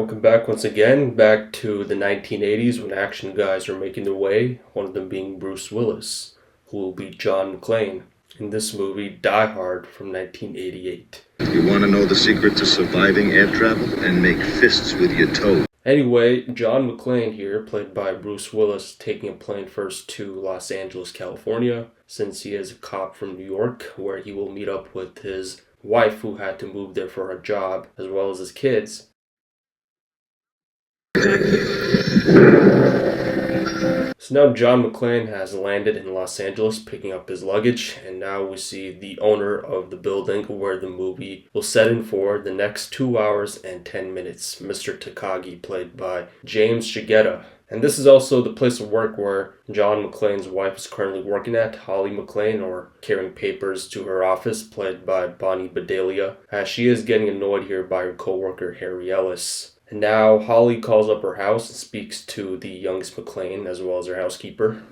welcome back once again, back to the 1980s when action guys are making their way, one of them being Bruce Willis, who will be John McClane in this movie Die Hard from 1988. You want to know the secret to surviving air travel? And make fists with your toes. Anyway, John McClane here, played by Bruce Willis, taking a plane first to Los Angeles, California, since he is a cop from New York, where he will meet up with his wife who had to move there for a job, as well as his kids. So now John McClane has landed in Los Angeles picking up his luggage, and now we see the owner of the building where the movie will set in for the next 2 hours and 10 minutes, Mr. Takagi, played by James Shigeta. And this is also the place of work where John McClane's wife is currently working at, Holly McClane, or carrying papers to her office, played by Bonnie Bedelia, as she is getting annoyed here by her co-worker Harry Ellis. And now Holly calls up her house and speaks to the youngest McClane, as well as her housekeeper.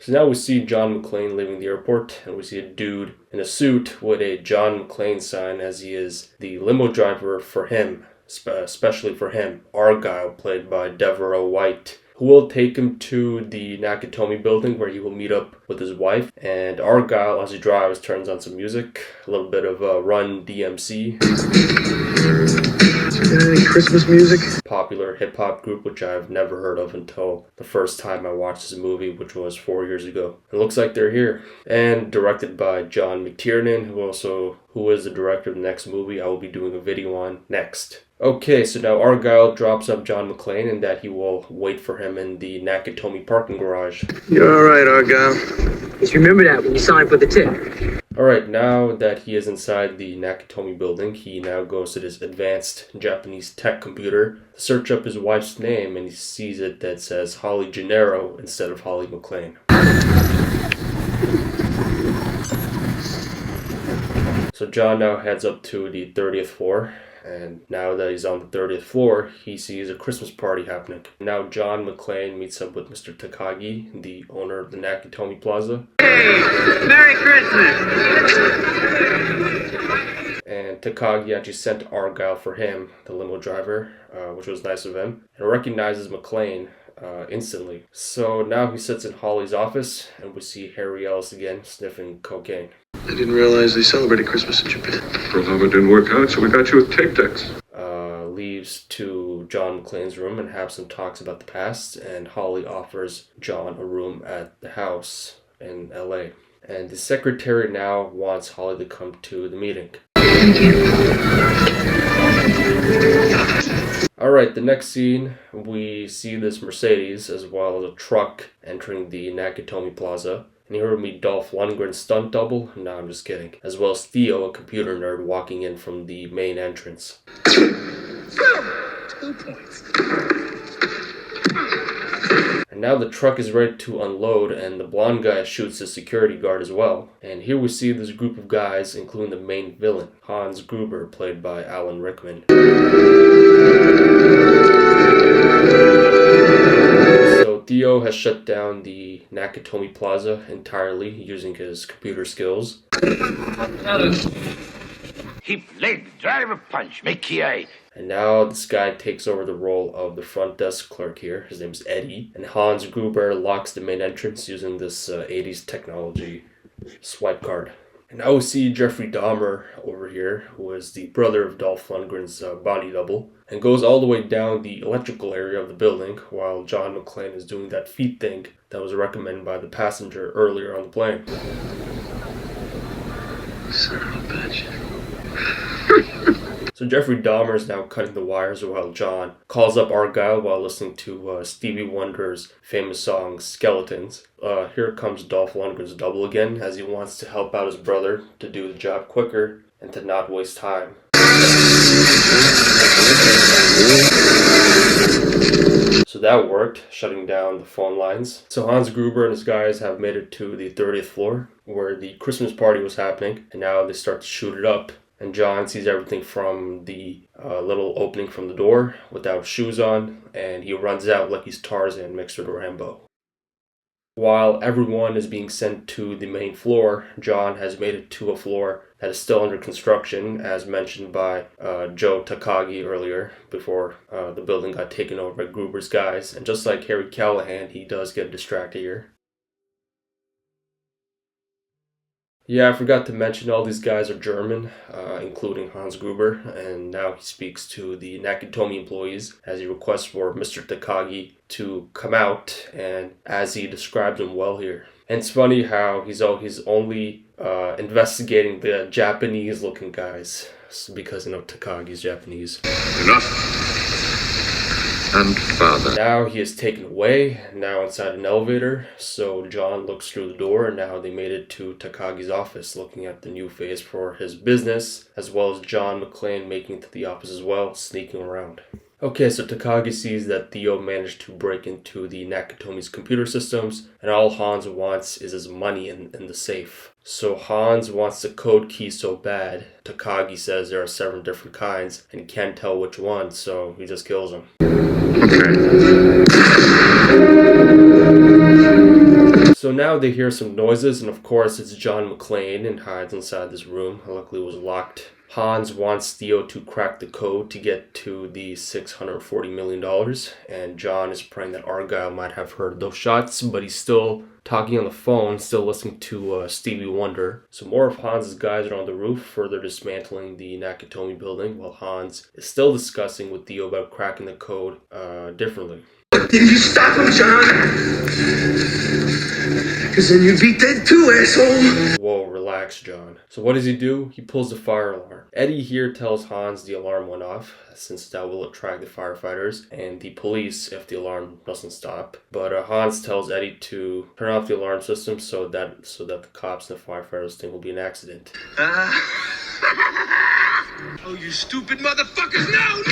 So now we see John McClane leaving the airport, and we see a dude in a suit with a John McClane sign, as he is the limo driver for him. Especially for him, Argyle, played by Devereaux White, who will take him to the Nakatomi building where he will meet up with his wife. And Argyle, as he drives, turns on some music, a little bit of Run DMC. Any Christmas music? Popular hip-hop group, which I've never heard of until the first time I watched this movie, which was 4 years ago. It looks like they're here. And directed by John McTiernan, who is the director of the next movie I will be doing a video on next. Okay, so now Argyle drops up John McClane and that he will wait for him in the Nakatomi parking garage. You're alright, Argyle. Just remember that when you sign for the tip. Alright, now that he is inside the Nakatomi building, he now goes to this advanced Japanese tech computer to search up his wife's name, and he sees it that says Holly Gennaro instead of Holly McClane. So John now heads up to the 30th floor. And now that he's on the 30th floor, he sees a Christmas party happening. Now John McClane meets up with Mr. Takagi, the owner of the Nakatomi Plaza. Hey, Merry Christmas! And Takagi actually sent Argyle for him, the limo driver, which was nice of him, and recognizes McClane instantly. So now he sits in Holly's office, and we see Harry Ellis again sniffing cocaine. I didn't realize they celebrated Christmas in Japan. For love, it didn't work out, so we got you with tape decks. Leaves to John McClane's room and have some talks about the past, and Holly offers John a room at the house in LA. And the secretary now wants Holly to come to the meeting. Alright, the next scene, we see this Mercedes as well as a truck entering the Nakatomi Plaza. And you heard me Dolph Lundgren's stunt double? No, I'm just kidding. As well as Theo, a computer nerd, walking in from the main entrance. 2 points. And now the truck is ready to unload, and the blonde guy shoots the security guard as well. And here we see this group of guys, including the main villain, Hans Gruber, played by Alan Rickman. So Theo has shut down the Nakatomi Plaza entirely using his computer skills. Hip leg, drive a punch, make ki. And now this guy takes over the role of the front desk clerk here. His name's Eddie. And Hans Gruber locks the main entrance using this 80s technology swipe card. And now we see Jeffrey Dahmer over here, who is the brother of Dolph Lundgren's body double, and goes all the way down the electrical area of the building while John McClane is doing that feet thing that was recommended by the passenger earlier on the plane. Son of a bitch. So Jeffrey Dahmer is now cutting the wires while John calls up Argyle while listening to Stevie Wonder's famous song Skeletons. Here comes Dolph Lundgren's double again, as he wants to help out his brother to do the job quicker and to not waste time. So that worked, shutting down the phone lines. So Hans Gruber and his guys have made it to the 30th floor where the Christmas party was happening, and now they start to shoot it up. And John sees everything from the little opening from the door without shoes on, and he runs out like he's Tarzan mixed with Rambo. While everyone is being sent to the main floor, John has made it to a floor that is still under construction, as mentioned by Joe Takagi earlier, before the building got taken over by Gruber's guys. And just like Harry Callahan, he does get distracted here. Yeah, I forgot to mention all these guys are German, including Hans Gruber, and now he speaks to the Nakatomi employees as he requests for Mr. Takagi to come out, and as he describes him well here. And it's funny how he's only investigating the Japanese-looking guys, because, Takagi's Japanese. Enough. And father. Now he is taken away, now inside an elevator, so John looks through the door, and now they made it to Takagi's office, looking at the new phase for his business, as well as John McClane making it to the office as well, sneaking around. Okay, so Takagi sees that Theo managed to break into the Nakatomi's computer systems, and all Hans wants is his money in the safe. So Hans wants the code key so bad, Takagi says there are 7 different kinds, and he can't tell which one, so he just kills him. Okay. So now they hear some noises, and of course it's John McClane, and hides inside this room. Luckily it was locked. Hans wants Theo to crack the code to get to the $640 million, and John is praying that Argyle might have heard those shots, but he's still talking on the phone, still listening to Stevie Wonder. So more of Hans's guys are on the roof, further dismantling the Nakatomi building, while Hans is still discussing with Theo about cracking the code differently. You stop him, John! Because then you'd be dead too, asshole! Whoa, relax, John. So what does he do? He pulls the fire alarm. Eddie here tells Hans the alarm went off, since that will attract the firefighters and the police if the alarm doesn't stop. But Hans tells Eddie to turn off the alarm system so that the cops and the firefighters think it will be an accident. Oh, you stupid motherfuckers! No!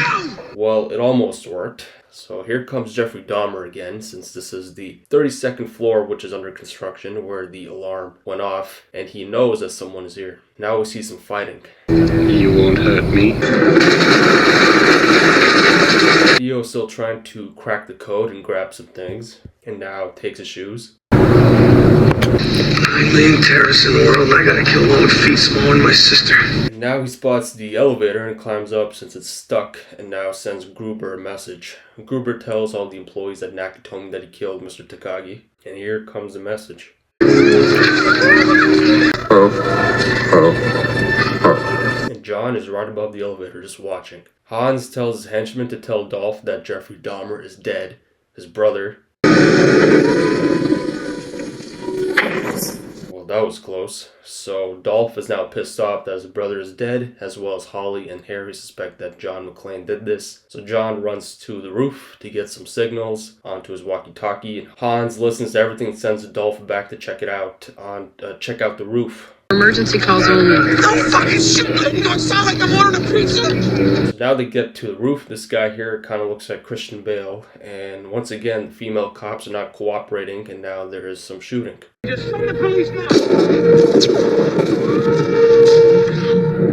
Well, it almost worked. So here comes Jeffrey Dahmer again, since this is the 32nd floor, which is under construction, where the alarm went off, and he knows that someone is here. Now we see some fighting. You won't hurt me. Theo's still trying to crack the code and grab some things, and now takes his shoes. 9 million terrorists in the world, and I gotta kill one with feet smaller than my sister. And now he spots the elevator and climbs up since it's stuck, and now sends Gruber a message. Gruber tells all the employees at Nakatomi that he killed Mr. Takagi, and here comes the message. And John is right above the elevator just watching. Hans tells his henchman to tell Dolph that Jeffrey Dahmer is dead, his brother. That was close. So Dolph is now pissed off that his brother is dead, as well as Holly and Harry suspect that John McClane did this. So John runs to the roof to get some signals onto his walkie-talkie, and Hans listens to everything and sends Dolph back to check out the roof. Emergency calls only. Don't fucking shoot! You don't sound like I'm ordering a pizza! So now they get to the roof. This guy here kind of looks like Christian Bale, and once again, the female cops are not cooperating, and now there is some shooting. Just phone the police now!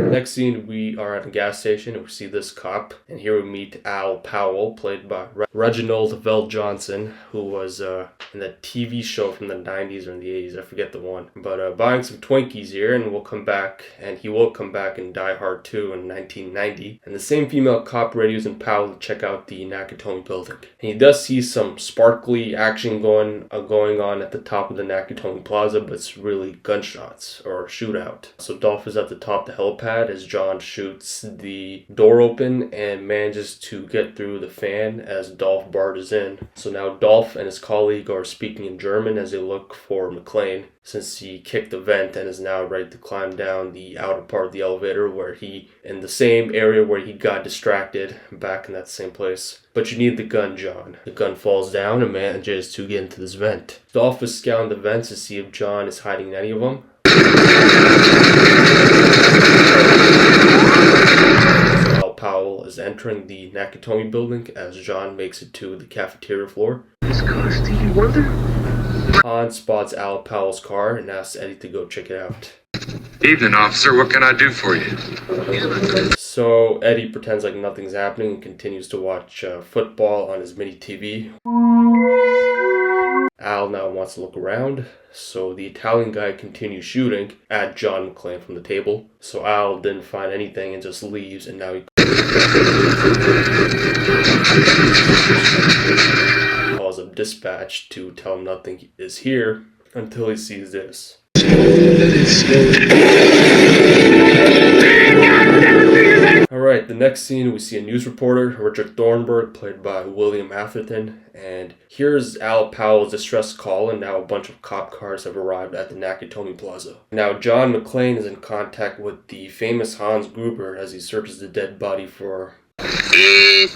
Next scene, we are at a gas station and we see this cop, and here we meet Al Powell, played by Reginald Vell Johnson, who was in that TV show from the 90s or in the 80s, I forget the one. But buying some Twinkies here, and he will come back in Die Hard 2 in 1990. And the same female cop radios in Powell to check out the Nakatomi building. And he does see some sparkly action going on at the top of the Nakatomi Plaza, but it's really gunshots or shootout. So Dolph is at the top of the helipad as John shoots the door open and manages to get through the fan as Dolph barges in. So now Dolph and his colleague are speaking in German as they look for McClane, since he kicked the vent and is now ready to climb down the outer part of the elevator in the same area where he got distracted, back in that same place. But you need the gun, John. The gun falls down and manages to get into this vent. Dolph is scouting the vents to see if John is hiding in any of them. Al Powell is entering the Nakatomi building as John makes it to the cafeteria floor. His car, Stevie Wonder? Hans spots Al Powell's car and asks Eddie to go check it out. Evening, officer. What can I do for you? So Eddie pretends like nothing's happening and continues to watch football on his mini TV. Al Al now wants to look around, so the Italian guy continues shooting at John McClane from the table. So Al didn't find anything and just leaves, and now he calls up dispatch to tell him nothing is here until he sees this. Alright, the next scene we see a news reporter, Richard Thornburg, played by William Atherton, and here's Al Powell's distress call, and now a bunch of cop cars have arrived at the Nakatomi Plaza. Now John McClane is in contact with the famous Hans Gruber as he searches the dead body for...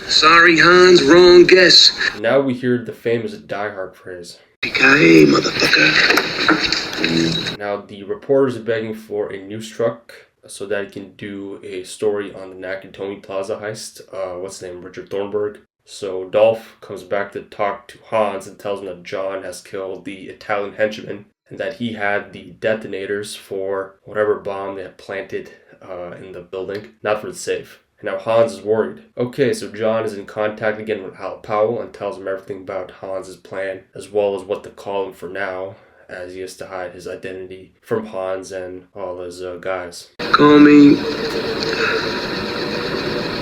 Sorry, Hans, wrong guess. Now we hear the famous Die Hard phrase. Yippee-ki-yay, motherfucker. Now the reporters are begging for a news truck so that he can do a story on the Nakatomi Plaza heist. What's his name? Richard Thornburg. So Dolph comes back to talk to Hans and tells him that John has killed the Italian henchman and that he had the detonators for whatever bomb they had planted in the building, not for the safe. And now Hans is worried. Okay, so John is in contact again with Al Powell and tells him everything about Hans's plan, as well as what to call him for now, as he has to hide his identity from Hans and all his guys. Call me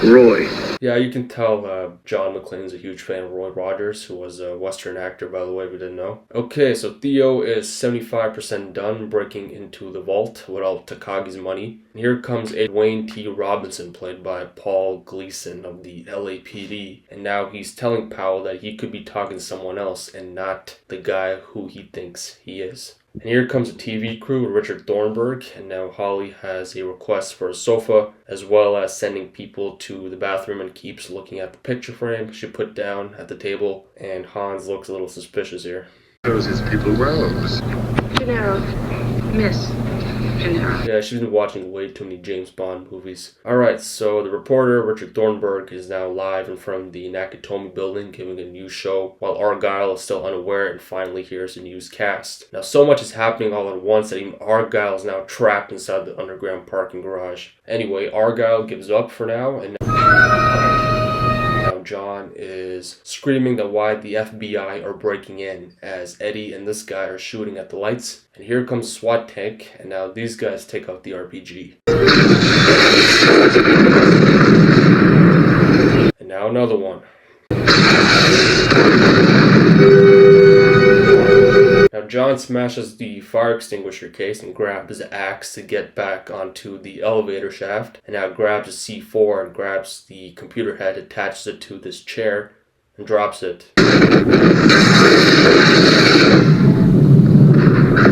Roy. Yeah, you can tell John McClane's a huge fan of Roy Rogers, who was a Western actor, by the way, if you didn't know. Okay, so Theo is 75% done breaking into the vault with all Takagi's money. And here comes a Dwayne T. Robinson, played by Paul Gleason of the LAPD. And now he's telling Powell that he could be talking to someone else and not the guy who he thinks he is. And here comes a TV crew with Richard Thornburg, and now Holly has a request for a sofa, as well as sending people to the bathroom and keeps looking at the picture frame she put down at the table, and Hans looks a little suspicious here. Those is people Rose. Gennaro. Miss Gennaro. Yeah, she's been watching way too many James Bond movies. Alright, so the reporter, Richard Thornburg, is now live in front of the Nakatomi building giving a news show, while Argyle is still unaware and finally hears the newscast. Now, so much is happening all at once that even Argyle is now trapped inside the underground parking garage. Anyway, Argyle gives up for now, and now John is screaming that why the FBI are breaking in, as Eddie and this guy are shooting at the lights. And here comes a SWAT tank, and now these guys take out the RPG. And now another one. Now John smashes the fire extinguisher case and grabs his axe to get back onto the elevator shaft, and now grabs a C4 and grabs the computer head, attaches it to this chair, and drops it.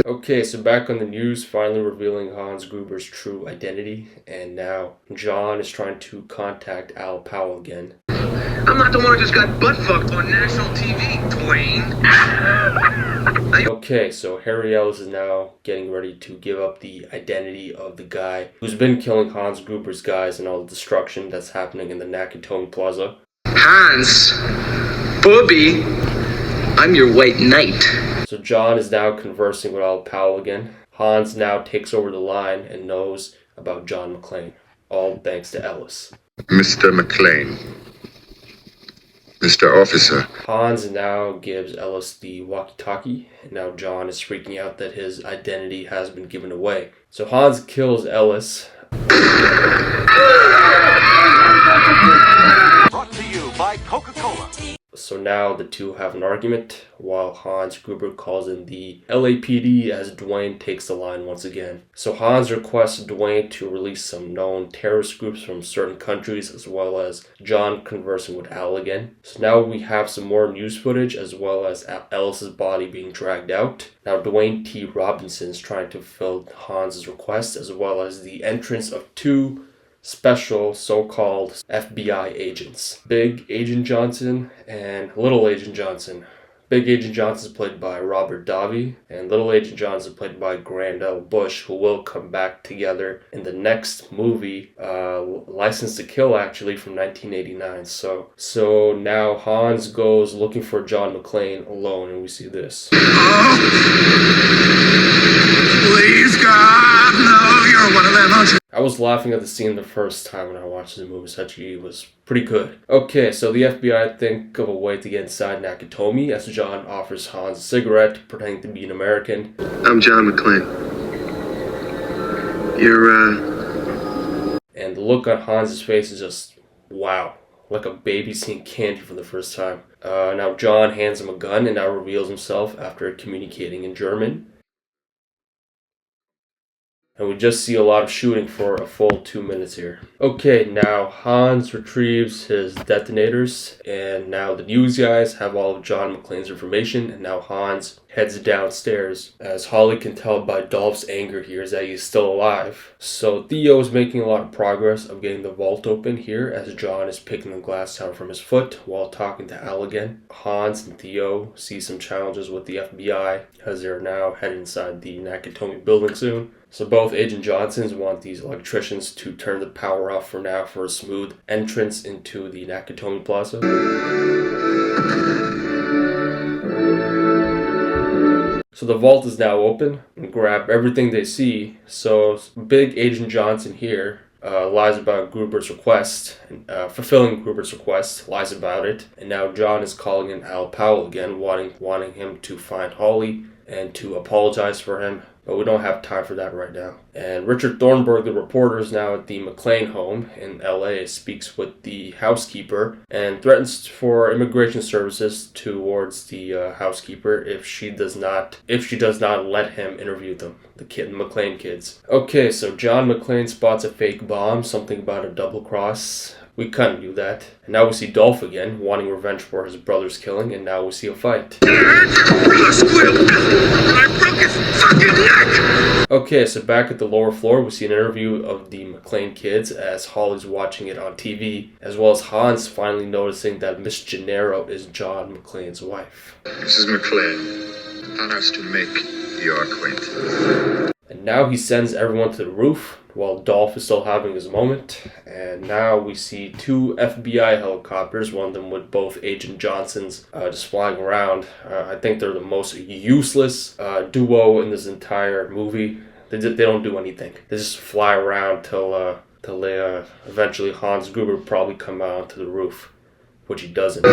Okay, so back on the news, finally revealing Hans Gruber's true identity, and now John is trying to contact Al Powell again. I'm not the one who just got butt fucked on national TV, Dwayne. Okay, so Harry Ellis is now getting ready to give up the identity of the guy who's been killing Hans Gruber's guys and all the destruction that's happening in the Nakatomi Plaza. Hans, Bobby, I'm your white knight. So John is now conversing with Al Powell again. Hans now takes over the line and knows about John McClane, all thanks to Ellis. Mr. McClane. Mr. Officer. Hans now gives Ellis the walkie-talkie, and now John is freaking out that his identity has been given away. So Hans kills Ellis. Brought to you by Coca-Cola. So now the two have an argument, while Hans Gruber calls in the LAPD as Dwayne takes the line once again. So Hans requests Dwayne to release some known terrorist groups from certain countries, as well as John conversing with Al again. So now we have some more news footage, as well as Ellis's body being dragged out. Now Dwayne T. Robinson is trying to fulfill Hans's request, as well as the entrance of two special so-called FBI agents. Big Agent Johnson and Little Agent Johnson. Big Agent Johnson is played by Robert Davi, and Little Agent Johnson is played by Grandel Bush, who will come back together in the next movie, License to Kill, actually, from 1989. So now Hans goes looking for John McClane alone, and we see this. Please, God, no, you're one of them, aren't you? I was laughing at the scene the first time when I watched the movie. It was pretty good. Okay, so the FBI think of a way to get inside Nakatomi as John offers Hans a cigarette, pretending to be an American. I'm John McClane. And the look on Hans's face is just, wow. Like a baby seeing candy for the first time. Now John hands him a gun and now reveals himself after communicating in German. And we just see a lot of shooting for a full 2 minutes here. Okay, now Hans retrieves his detonators, and now the news guys have all of John McClane's information, and now Hans heads downstairs, as Holly can tell by Dolph's anger here is that he's still alive. So Theo is making a lot of progress of getting the vault open here, as John is picking the glass down from his foot while talking to Al again. Hans and Theo see some challenges with the FBI, as they're now headed inside the Nakatomi building soon. So both Agent Johnsons want these electricians to turn the power off for now for a smooth entrance into the Nakatomi Plaza. So the vault is now open and grab everything they see. So big Agent Johnson here lies about Gruber's request, fulfilling Gruber's request, lies about it. And now John is calling in Al Powell again, wanting him to find Holly and to apologize for him. But we don't have time for that right now. And Richard Thornburg, the reporter, is now at the McClane home in LA, speaks with the housekeeper and threatens for immigration services towards the housekeeper if she does not let him interview them, the McClane kids. Okay, so John McClane spots a fake bomb, something about a double cross. We kind of knew that. And now we see Dolph again, wanting revenge for his brother's killing, and now we see a fight. Okay, so back at the lower floor, we see an interview of the McClane kids as Holly's watching it on TV, as well as Hans finally noticing that Miss Gennaro is John McClane's wife. Mrs. McClane, honors to make your acquaintance. And now he sends everyone to the roof, while Dolph is still having his moment. And now we see two FBI helicopters, one of them with both Agent Johnsons just flying around. I think they're the most useless duo in this entire movie. They don't do anything. They just fly around till they eventually Hans Gruber probably come out onto the roof, which he doesn't.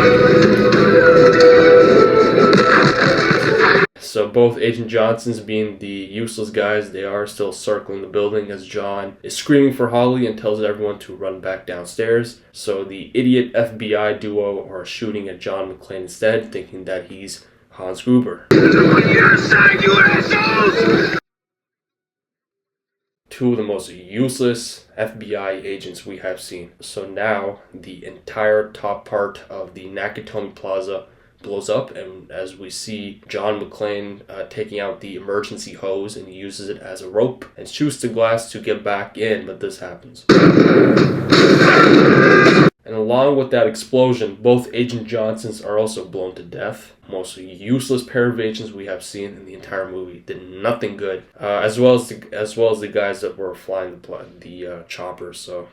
So both Agent Johnsons being the useless guys, they are still circling the building as John is screaming for Holly and tells everyone to run back downstairs. So the idiot FBI duo are shooting at John McClane instead, thinking that he's Hans Gruber. On your side, you assholes! Two of the most useless FBI agents we have seen. So now the entire top part of the Nakatomi Plaza blows up, and as we see John McClane taking out the emergency hose, and he uses it as a rope and shoots the glass to get back in, but this happens. And along with that explosion, both Agent Johnsons are also blown to death. Most useless pair of agents we have seen in the entire movie. Did nothing good, as well as the guys that were flying the choppers. So,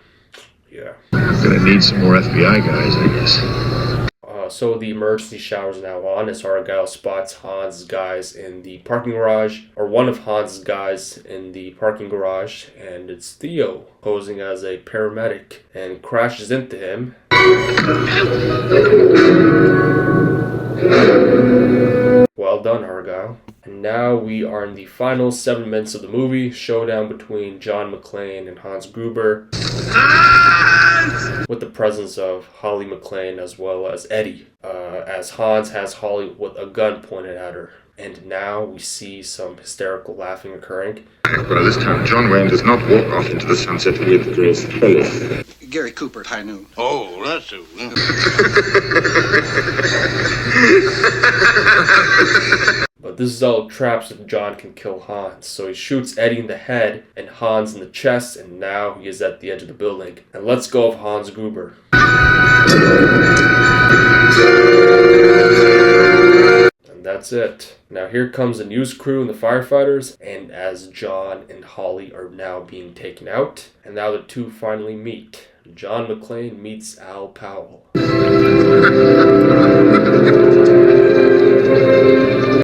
yeah. Gonna need some more FBI guys, I guess. So the emergency shower is now on as Argyle spots Hans' guys in the parking garage, or one of Hans' guys in the parking garage, and it's Theo posing as a paramedic and crashes into him. Well done, Argyle. And now we are in the final 7 minutes of the movie, showdown between John McClane and Hans Gruber, with the presence of Holly McClane as well as Eddie, as Hans has Holly with a gun pointed at her. And now we see some hysterical laughing occurring. By this time, John Wayne does not walk off into the sunset with Grace Phyllis. Gary Cooper at high noon. Oh, that's it. But this is all traps that John can kill Hans. So he shoots Eddie in the head and Hans in the chest, and now he is at the edge of the building. And let's go of Hans Gruber. And that's it. Now here comes the news crew and the firefighters, and as John and Holly are now being taken out, and now the two finally meet. John McClane meets Al Powell.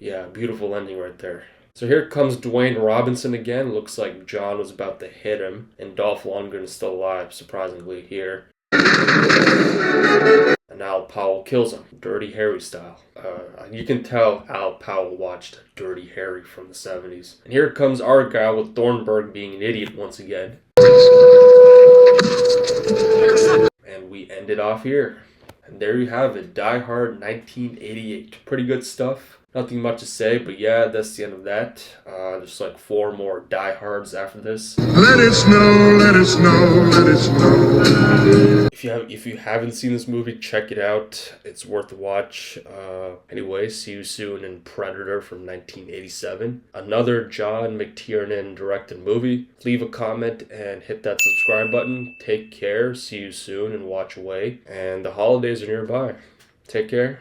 Yeah, beautiful ending right there. So here comes Dwayne Robinson again. Looks like John was about to hit him. And Dolph Lundgren is still alive, surprisingly, here. And Al Powell kills him, Dirty Harry style. You can tell Al Powell watched Dirty Harry from the 70s. And here comes Argyle with Thornburg being an idiot once again. And we end it off here. And there you have it, Die Hard 1988. Pretty good stuff. Nothing much to say, but yeah, that's the end of that. There's like 4 more Die Hards after this. Let it snow, let it snow, let it snow. If you haven't seen this movie, check it out. It's worth a watch. Anyway, see you soon in Predator from 1987. Another John McTiernan directed movie. Leave a comment and hit that subscribe button. Take care. See you soon and watch away. And the holidays are nearby. Take care.